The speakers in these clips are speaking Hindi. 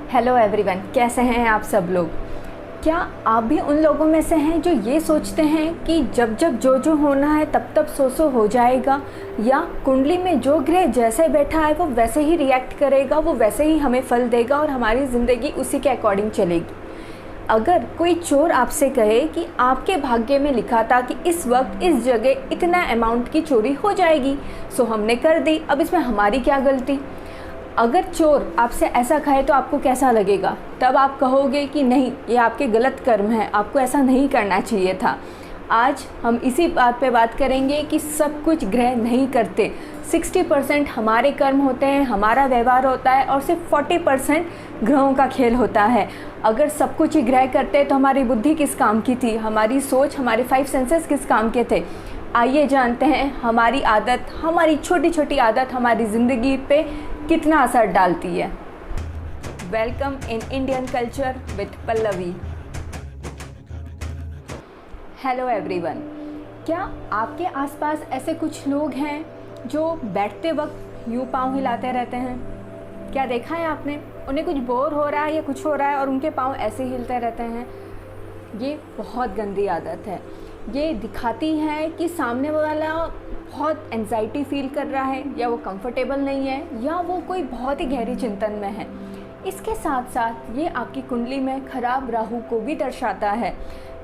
हेलो एवरीवन, कैसे हैं आप सब लोग। क्या आप भी उन लोगों में से हैं जो ये सोचते हैं कि जब जब जो होना है तब तब सो हो जाएगा, या कुंडली में जो ग्रह जैसे बैठा है वो वैसे ही रिएक्ट करेगा, वो वैसे ही हमें फल देगा और हमारी ज़िंदगी उसी के अकॉर्डिंग चलेगी। अगर कोई चोर आपसे कहे कि आपके भाग्य में लिखा था कि इस वक्त इस जगह इतना अमाउंट की चोरी हो जाएगी, सो हमने कर दी, अब इसमें हमारी क्या गलती। अगर चोर आपसे ऐसा कहे तो आपको कैसा लगेगा? तब आप कहोगे कि नहीं, ये आपके गलत कर्म है, आपको ऐसा नहीं करना चाहिए था। आज हम इसी बात पे बात करेंगे कि सब कुछ ग्रह नहीं करते। 60% हमारे कर्म होते हैं, हमारा व्यवहार होता है, और सिर्फ 40% ग्रहों का खेल होता है। अगर सब कुछ ही ग्रह करते तो हमारी बुद्धि किस काम की थी, हमारी सोच, हमारे 5 सेंसेस किस काम के थे। आइए जानते हैं हमारी आदत, हमारी छोटी छोटी आदत हमारी ज़िंदगी पे कितना असर डालती है। Welcome in Indian culture with Pallavi. Hello everyone, क्या आपके आसपास ऐसे कुछ लोग हैं जो बैठते वक्त यूँ पाँव हिलाते रहते हैं? क्या देखा है आपने? उन्हें कुछ बोर हो रहा है या कुछ हो रहा है और उनके पाँव ऐसे हिलते रहते हैं। ये बहुत गंदी आदत है। ये दिखाती है कि सामने वाला बहुत एंजाइटी फील कर रहा है, या वो कंफर्टेबल नहीं है, या वो कोई बहुत ही गहरी चिंतन में है। इसके साथ साथ ये आपकी कुंडली में खराब राहु को भी दर्शाता है।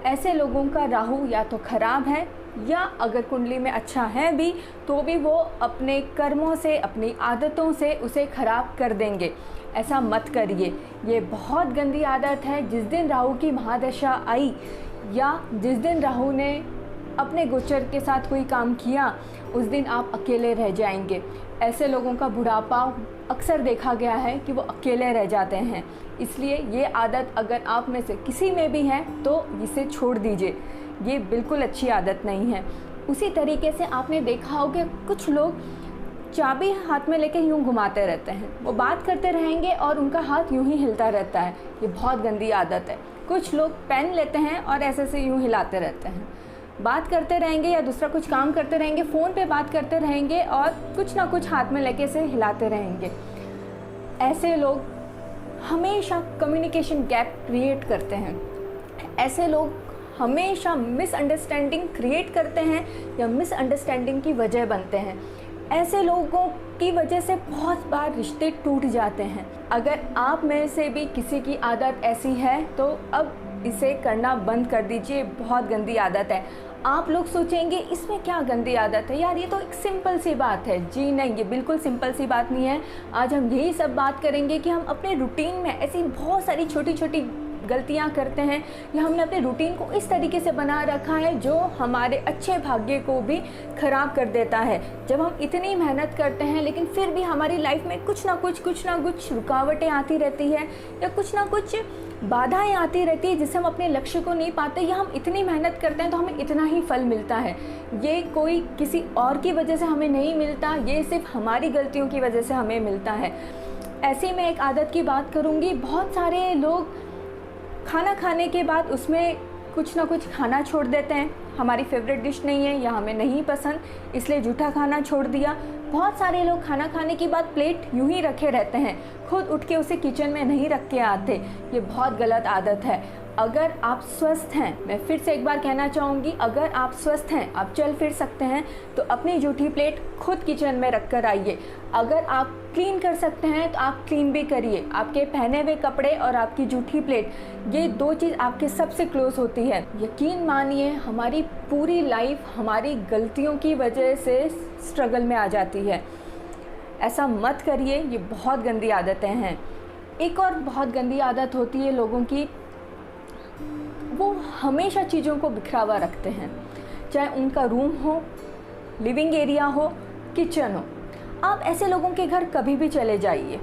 ऐसे लोगों का राहु या तो खराब है, या अगर कुंडली में अच्छा है भी तो भी वो अपने कर्मों से, अपनी आदतों से उसे खराब कर देंगे। ऐसा मत करिए, ये बहुत गंदी आदत है। जिस दिन राहु की महादशा आई, या जिस दिन राहु ने अपने गोचर के साथ कोई काम किया, उस दिन आप अकेले रह जाएंगे। ऐसे लोगों का बुढ़ापा अक्सर देखा गया है कि वो अकेले रह जाते हैं। इसलिए ये आदत अगर आप में से किसी में भी है तो इसे छोड़ दीजिए, ये बिल्कुल अच्छी आदत नहीं है। उसी तरीके से आपने देखा होगा कुछ लोग चाबी हाथ में लेके यूँ घुमाते रहते हैं, वो बात करते रहेंगे और उनका हाथ यूँ ही हिलता रहता है। ये बहुत गंदी आदत है। कुछ लोग पेन लेते हैं और ऐसे से यूँ हिलाते रहते हैं, बात करते रहेंगे या दूसरा कुछ काम करते रहेंगे, फ़ोन पे बात करते रहेंगे और कुछ ना कुछ हाथ में लेके से हिलाते रहेंगे। ऐसे लोग हमेशा कम्युनिकेशन गैप क्रिएट करते हैं। ऐसे लोग हमेशा मिसअंडरस्टैंडिंग क्रिएट करते हैं या मिसअंडरस्टैंडिंग की वजह बनते हैं। ऐसे लोगों की वजह से बहुत बार रिश्ते टूट जाते हैं। अगर आप में से भी किसी की आदत ऐसी है तो अब इसे करना बंद कर दीजिए। बहुत गंदी आदत है। आप लोग सोचेंगे इसमें क्या गंदी आदत है यार, ये तो एक सिंपल सी बात है। जी नहीं, ये बिल्कुल सिंपल सी बात नहीं है। आज हम यही सब बात करेंगे कि हम अपने रूटीन में ऐसी बहुत सारी छोटी छोटी गलतियां करते हैं, या हमने अपने रूटीन को इस तरीके से बना रखा है जो हमारे अच्छे भाग्य को भी ख़राब कर देता है। जब हम इतनी मेहनत करते हैं लेकिन फिर भी हमारी लाइफ में कुछ ना कुछ रुकावटें आती रहती है, या कुछ ना कुछ बाधाएं आती रहती है जिससे हम अपने लक्ष्य को नहीं पाते, या हम इतनी मेहनत करते हैं तो हमें इतना ही फल मिलता है। ये कोई किसी और की वजह से हमें नहीं मिलता, ये सिर्फ हमारी गलतियों की वजह से हमें मिलता है। ऐसे में एक आदत की बात करूँगी। बहुत सारे लोग खाना खाने के बाद उसमें कुछ ना कुछ खाना छोड़ देते हैं। हमारी फेवरेट डिश नहीं है या हमें नहीं पसंद, इसलिए जूठा खाना छोड़ दिया। बहुत सारे लोग खाना खाने के बाद प्लेट यूं ही रखे रहते हैं, खुद उठ के उसे किचन में नहीं रख के आते। ये बहुत गलत आदत है। अगर आप स्वस्थ हैं, मैं फिर से एक बार कहना चाहूँगी, अगर आप स्वस्थ हैं, आप चल फिर सकते हैं, तो अपनी जूठी प्लेट खुद किचन में रख कर आइए। अगर आप क्लीन कर सकते हैं तो आप क्लीन भी करिए। आपके पहने हुए कपड़े और आपकी जूठी प्लेट, ये दो चीज़ आपके सबसे क्लोज होती है। यकीन मानिए, हमारी पूरी लाइफ हमारी गलतियों की वजह से स्ट्रगल में आ जाती है। ऐसा मत करिए, ये बहुत गंदी आदतें हैं। एक और बहुत गंदी आदत होती है लोगों की, वो हमेशा चीज़ों को बिखरा हुआ रखते हैं। चाहे उनका रूम हो, लिविंग एरिया हो, किचन हो। आप ऐसे लोगों के घर कभी भी चले जाइए।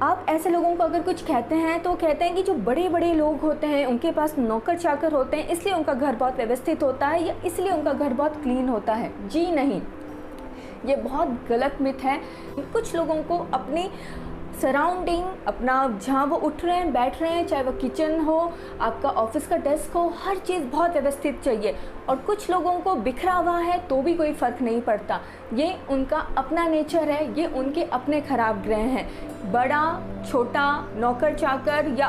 आप ऐसे लोगों को अगर कुछ कहते हैं तो कहते हैं कि जो बड़े बड़े लोग होते हैं उनके पास नौकर चाकर होते हैं, इसलिए उनका घर बहुत व्यवस्थित होता है, या इसलिए उनका घर बहुत क्लीन होता है। जी नहीं, ये बहुत गलत मिथ है। कुछ लोगों को अपनी सराउंडिंग, अपना जहाँ वो उठ रहे हैं, बैठ रहे हैं, चाहे वो किचन हो, आपका ऑफिस का डेस्क हो, हर चीज़ बहुत व्यवस्थित चाहिए। और कुछ लोगों को बिखरा हुआ है तो भी कोई फ़र्क नहीं पड़ता, ये उनका अपना नेचर है, ये उनके अपने ख़राब ग्रह हैं। बड़ा छोटा, नौकर चाकर या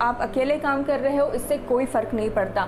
आप अकेले काम कर रहे हो, इससे कोई फ़र्क नहीं पड़ता।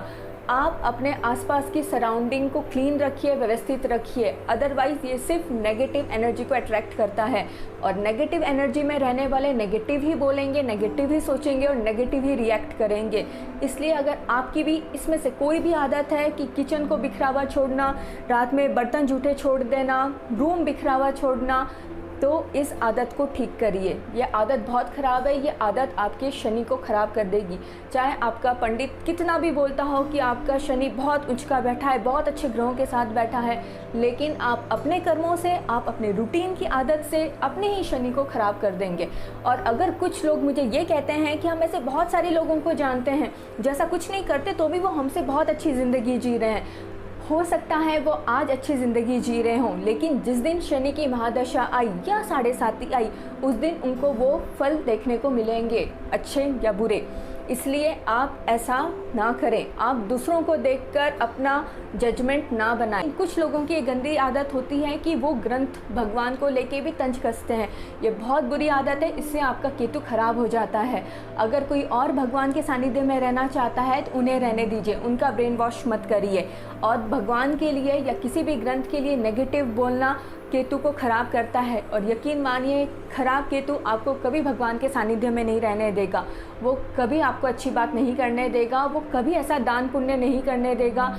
आप अपने आसपास की सराउंडिंग को क्लीन रखिए, व्यवस्थित रखिए, अदरवाइज़ ये सिर्फ नेगेटिव एनर्जी को अट्रैक्ट करता है। और नेगेटिव एनर्जी में रहने वाले नेगेटिव ही बोलेंगे, नेगेटिव ही सोचेंगे और नेगेटिव ही रिएक्ट करेंगे। इसलिए अगर आपकी भी इसमें से कोई भी आदत है कि किचन को बिखरा हुआ छोड़ना, रात में बर्तन जूठे छोड़ देना, रूम बिखरा हुआ छोड़ना, तो इस आदत को ठीक करिए। ये आदत बहुत ख़राब है, ये आदत आपके शनि को ख़राब कर देगी। चाहे आपका पंडित कितना भी बोलता हो कि आपका शनि बहुत उचका बैठा है, बहुत अच्छे ग्रहों के साथ बैठा है, लेकिन आप अपने कर्मों से, आप अपने रूटीन की आदत से अपने ही शनि को ख़राब कर देंगे। और अगर कुछ लोग मुझे ये कहते हैं कि हम ऐसे बहुत सारे लोगों को जानते हैं जैसा कुछ नहीं करते तो भी वो हमसे बहुत अच्छी ज़िंदगी जी रहे हैं, हो सकता है वो आज अच्छी ज़िंदगी जी रहे हों, लेकिन जिस दिन शनि की महादशा आई या 7.5 आई, उस दिन उनको वो फल देखने को मिलेंगे, अच्छे या बुरे। इसलिए आप ऐसा ना करें, आप दूसरों को देखकर अपना जजमेंट ना बनाएं। कुछ लोगों की ये गंदी आदत होती है कि वो ग्रंथ भगवान को लेके भी तंज कसते हैं, ये बहुत बुरी आदत है, इससे आपका केतु खराब हो जाता है। अगर कोई और भगवान के सानिध्य में रहना चाहता है तो उन्हें रहने दीजिए, उनका ब्रेन वॉश मत करिए। और भगवान के लिए या किसी भी ग्रंथ के लिए नेगेटिव बोलना केतु को ख़राब करता है। और यकीन मानिए, ख़राब केतु आपको कभी भगवान के सानिध्य में नहीं रहने देगा, वो कभी आपको अच्छी बात नहीं करने देगा, वो कभी ऐसा दान पुण्य नहीं करने देगा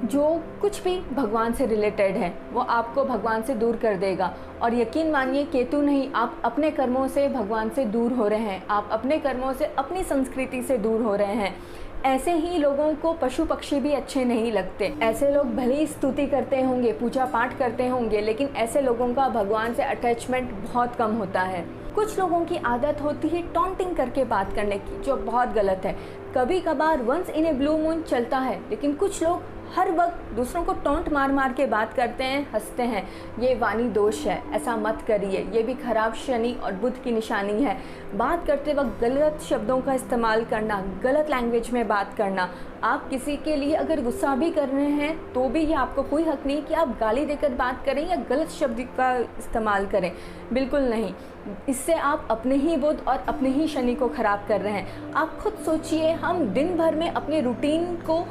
जो कुछ भी भगवान से रिलेटेड है, वो आपको भगवान से दूर कर देगा। और यकीन मानिए, केतु नहीं, आप अपने कर्मों से भगवान से दूर हो रहे हैं, आप अपने कर्मों से, अपनी संस्कृति से दूर हो रहे हैं। ऐसे ही लोगों को पशु पक्षी भी अच्छे नहीं लगते। ऐसे लोग भले ही स्तुति करते होंगे, पूजा पाठ करते होंगे, लेकिन ऐसे लोगों का भगवान से अटैचमेंट बहुत कम होता है। कुछ लोगों की आदत होती है टॉन्टिंग करके बात करने की, जो बहुत गलत है। कभी कभार once in a blue moon चलता है, लेकिन कुछ लोग हर वक्त दूसरों को टॉन्ट मार मार के बात करते हैं, हंसते हैं। ये वाणी दोष है, ऐसा मत करिए, ये भी खराब शनि और बुध की निशानी है। बात करते वक्त गलत शब्दों का इस्तेमाल करना, गलत लैंग्वेज में बात करना। आप किसी के लिए अगर गुस्सा भी कर रहे हैं तो भी ये आपको कोई हक नहीं कि आप गाली देकर बात करें या गलत शब्द का इस्तेमाल करें, बिल्कुल नहीं। इससे आप अपने ही बुध और अपने ही शनि को ख़राब कर रहे हैं। आप खुद सोचिए, हम दिन भर में अपने रूटीन को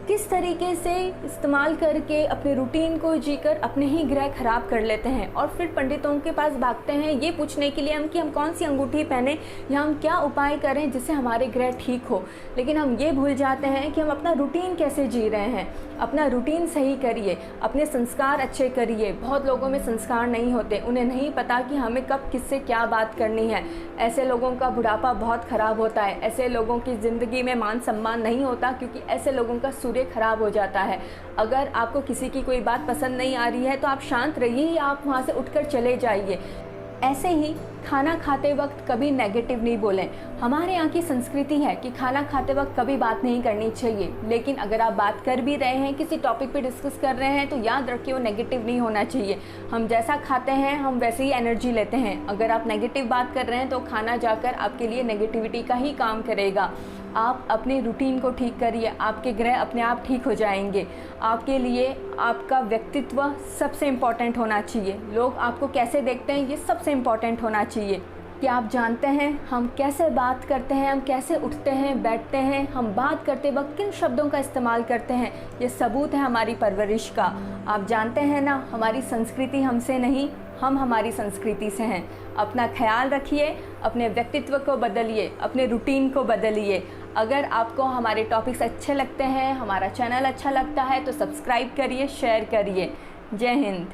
किस तरीके से इस्तेमाल करके अपने रूटीन को जीकर अपने ही ग्रह खराब कर लेते हैं, और फिर पंडितों के पास भागते हैं ये पूछने के लिए कि हम कौन सी अंगूठी पहने या हम क्या उपाय करें जिससे हमारे ग्रह ठीक हो। लेकिन हम ये भूल जाते हैं कि हम अपना रूटीन कैसे जी रहे हैं। अपना रूटीन सही करिए, अपने संस्कार अच्छे करिए। बहुत लोगों में संस्कार नहीं होते, उन्हें नहीं पता कि हमें कब किससे क्या बात करनी है। ऐसे लोगों का बुढ़ापा बहुत ख़राब होता है, ऐसे लोगों की ज़िंदगी में मान सम्मान नहीं होता, क्योंकि ऐसे लोगों का सूर्य खराब हो जाता है। अगर आपको किसी की कोई बात पसंद नहीं आ रही है तो आप शांत रहिए या आप वहाँ से उठकर चले जाइए। ऐसे ही खाना खाते वक्त कभी नेगेटिव नहीं बोलें। हमारे यहाँ की संस्कृति है कि खाना खाते वक्त कभी बात नहीं करनी चाहिए, लेकिन अगर आप बात कर भी रहे हैं, किसी टॉपिक पे डिस्कस कर रहे हैं, तो याद रखिए वो नेगेटिव नहीं होना चाहिए। हम जैसा खाते हैं हम वैसे ही एनर्जी लेते हैं। अगर आप नेगेटिव बात कर रहे हैं तो खाना जाकर आपके लिए नेगेटिविटी का ही काम करेगा। आप अपने रूटीन को ठीक करिए, आपके ग्रह अपने आप ठीक हो जाएंगे। आपके लिए आपका व्यक्तित्व सबसे इम्पॉर्टेंट होना चाहिए। लोग आपको कैसे देखते हैं ये सबसे इम्पॉर्टेंट होना चाहिए। कि आप जानते हैं हम कैसे बात करते हैं, हम कैसे उठते हैं, बैठते हैं, हम बात करते वक्त किन शब्दों का इस्तेमाल करते हैं, ये सबूत है हमारी परवरिश का। आप जानते हैं ना, हमारी संस्कृति हमसे नहीं, हम हमारी संस्कृति से हैं। अपना ख्याल रखिए, अपने व्यक्तित्व को बदलिए, अपने रूटीन को बदलिए। अगर आपको हमारे टॉपिक्स अच्छे लगते हैं, हमारा चैनल अच्छा लगता है तो सब्सक्राइब करिए, शेयर करिए। जय हिंद।